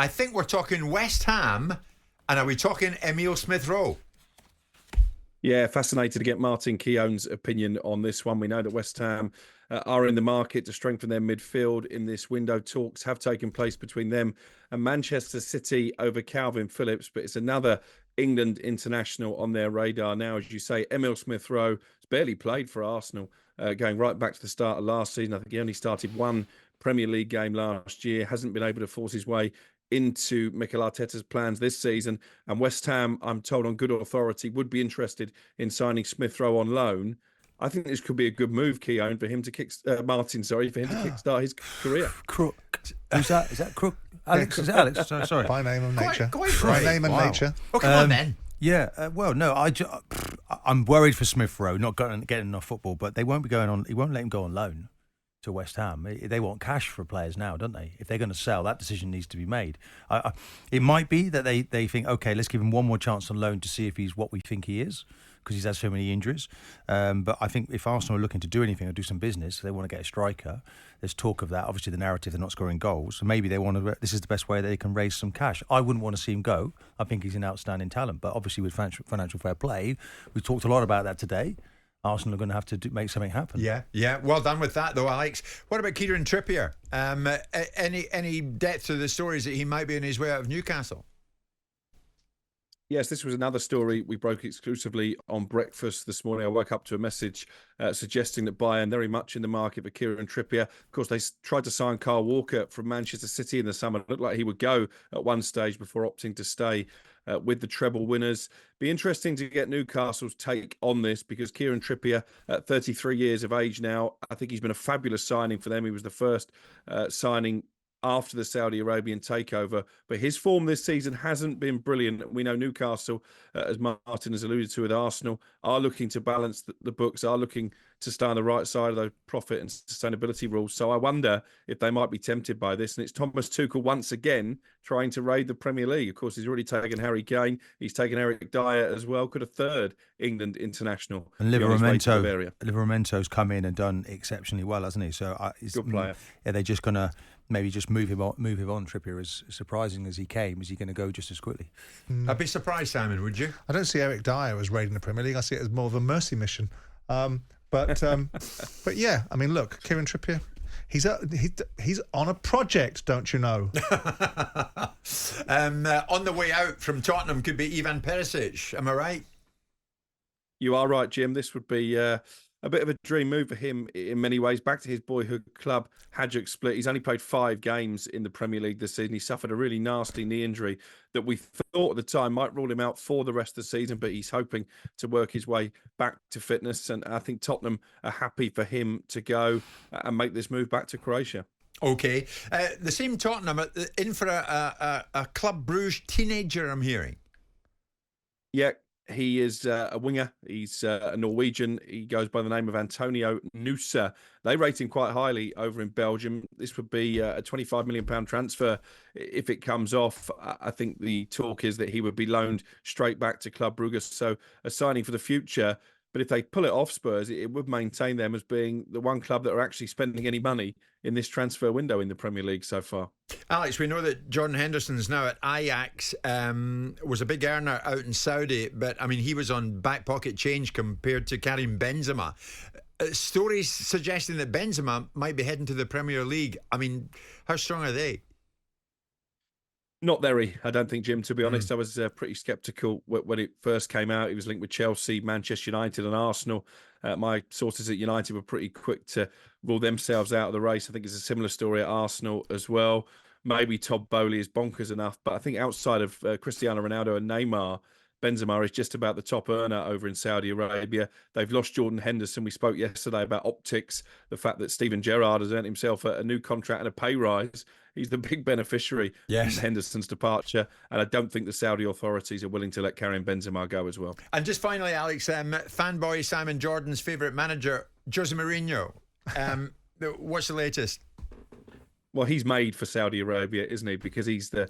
I think we're talking West Ham, and are we talking Emile Smith Rowe? Yeah, fascinated to get Martin Keown's opinion on this one. We know that West Ham are in the market to strengthen their midfield in this window. Talks have taken place between them and Manchester City over Calvin Phillips, but it's another England international on their radar now. As you say, Emile Smith Rowe has barely played for Arsenal, going right back to the start of last season. I think he only started one Premier League game last year, hasn't been able to force his way into Mikel Arteta's plans this season. And West Ham, I'm told on good authority, would be interested in signing Smith Rowe on loan. I think this could be a good move, Keown, for him to kickstart his career. Crook. Who's that? Is that Crook? Alex? Is it Alex? Sorry. By name and nature. Quite By name and nature. Oh, come on then. Yeah, well, no, I'm worried for Smith Rowe not getting enough football, but they won't be going on. He won't let him go on loan to West Ham. They want cash for players now, don't they? If they're going to sell, that decision needs to be made. It might be that they think, okay, let's give him one more chance on loan to see if he's what we think he is, because he's had so many injuries. But I think if Arsenal are looking to do anything or do some business, they want to get a striker. There's talk of that. Obviously, the narrative, they're not scoring goals. So maybe they want to. This is the best way they can raise some cash. I wouldn't want to see him go. I think he's an outstanding talent. But obviously, with financial fair play, we talked a lot about that today. Arsenal are going to have to make something happen. Yeah. Well done with that, though, Alex. What about Kieran Trippier? Any depth to the stories that he might be on his way out of Newcastle? Yes, this was another story we broke exclusively on breakfast this morning. I woke up to a message suggesting that Bayern very much in the market for Kieran Trippier. Of course, they tried to sign Kyle Walker from Manchester City in the summer. It looked like he would go at one stage before opting to stay with the treble winners. Be interesting to get Newcastle's take on this, because Kieran Trippier, at 33 years of age now, I think he's been a fabulous signing for them. He was the first signing after the Saudi Arabian takeover, but his form this season hasn't been brilliant. We know Newcastle, as Martin has alluded to with Arsenal, are looking to balance the books, are looking to stay on the right side of those profit and sustainability rules. So I wonder if they might be tempted by this. And it's Thomas Tuchel once again trying to raid the Premier League. Of course, he's already taken Harry Kane. He's taken Eric Dyer as well. Could a third England international. And Liveramento's come in and done exceptionally well, hasn't he? So he's good player. Yeah, they're just going to maybe just move him on. Trippier, as surprising as he came, is he going to go just as quickly? I'd be surprised, Simon, would you? I don't see Eric Dyer as raiding the Premier League. I see it as more of a mercy mission. But yeah, I mean, look, Kieran Trippier, he's on a project, don't you know? On the way out from Tottenham could be Ivan Perisic. Am I right? You are right, Jim. This would be a bit of a dream move for him in many ways. Back to his boyhood club, Hajduk Split. He's only played 5 games in the Premier League this season. He suffered a really nasty knee injury that we thought at the time might rule him out for the rest of the season, but he's hoping to work his way back to fitness. And I think Tottenham are happy for him to go and make this move back to Croatia. Okay. The same Tottenham in for a Club Brugge teenager, I'm hearing. Yeah. He is a winger. He's a Norwegian. He goes by the name of Antonio Nusa. They rate him quite highly over in Belgium. This would be a £25 million transfer if it comes off. I think the talk is that he would be loaned straight back to Club Brugge. So a signing for the future. But if they pull it off Spurs, it would maintain them as being the one club that are actually spending any money in this transfer window in the Premier League so far. Alex, we know that Jordan Henderson's now at Ajax, was a big earner out in Saudi, but I mean, he was on back pocket change compared to Karim Benzema. Stories suggesting that Benzema might be heading to the Premier League. I mean, how strong are they? Not very, I don't think, Jim, to be honest. I was pretty sceptical when it first came out. He was linked with Chelsea, Manchester United and Arsenal. My sources at United were pretty quick to rule themselves out of the race. I think it's a similar story at Arsenal as well. Maybe Todd Boehly is bonkers enough, but I think outside of Cristiano Ronaldo and Neymar, Benzema is just about the top earner over in Saudi Arabia. They've lost Jordan Henderson. We spoke yesterday about optics, the fact that Steven Gerrard has earned himself a new contract and a pay rise. He's the big beneficiary of Henderson's departure, and I don't think the Saudi authorities are willing to let Karim Benzema go as well. And just finally, Alex, fanboy Simon Jordan's favourite manager, Jose Mourinho. What's the latest? Well, he's made for Saudi Arabia, isn't he? Because he's the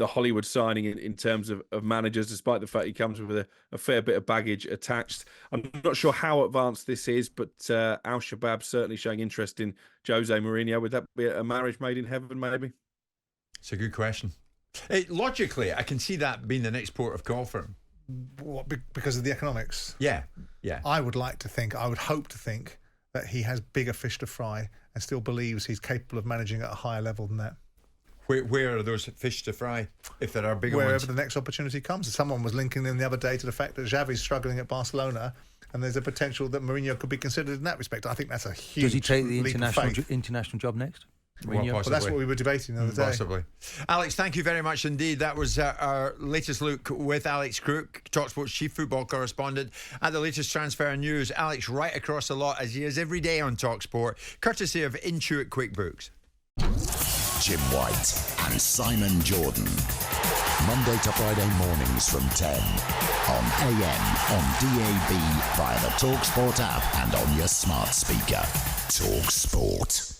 Hollywood signing in terms of managers, despite the fact he comes with a fair bit of baggage attached. I'm not sure how advanced this is, but Al Shabab certainly showing interest in Jose Mourinho. Would that be a marriage made in heaven, maybe? It's a good question. Logically, I can see that being the next port of call for him. What, because of the economics? Yeah. I would hope to think that he has bigger fish to fry and still believes he's capable of managing at a higher level than that. Where are those fish to fry, if there are bigger Wherever ones? the next opportunity comes. Someone was linking in the other day to the fact that Xavi's struggling at Barcelona, and there's a potential that Mourinho could be considered in that respect. I think that's a huge. Does he take the leap of faith. international job next? Well, Well, that's what we were debating the other day. Possibly. Alex, thank you very much indeed. That was our latest look with Alex Crook, TalkSPORT's chief football correspondent, at the latest transfer news. Alex, right across the lot, as he is every day on TalkSPORT, courtesy of Intuit QuickBooks. Jim White and Simon Jordan. Monday to Friday mornings from 10 on AM, on DAB, via the TalkSPORT app and on your smart speaker. TalkSPORT.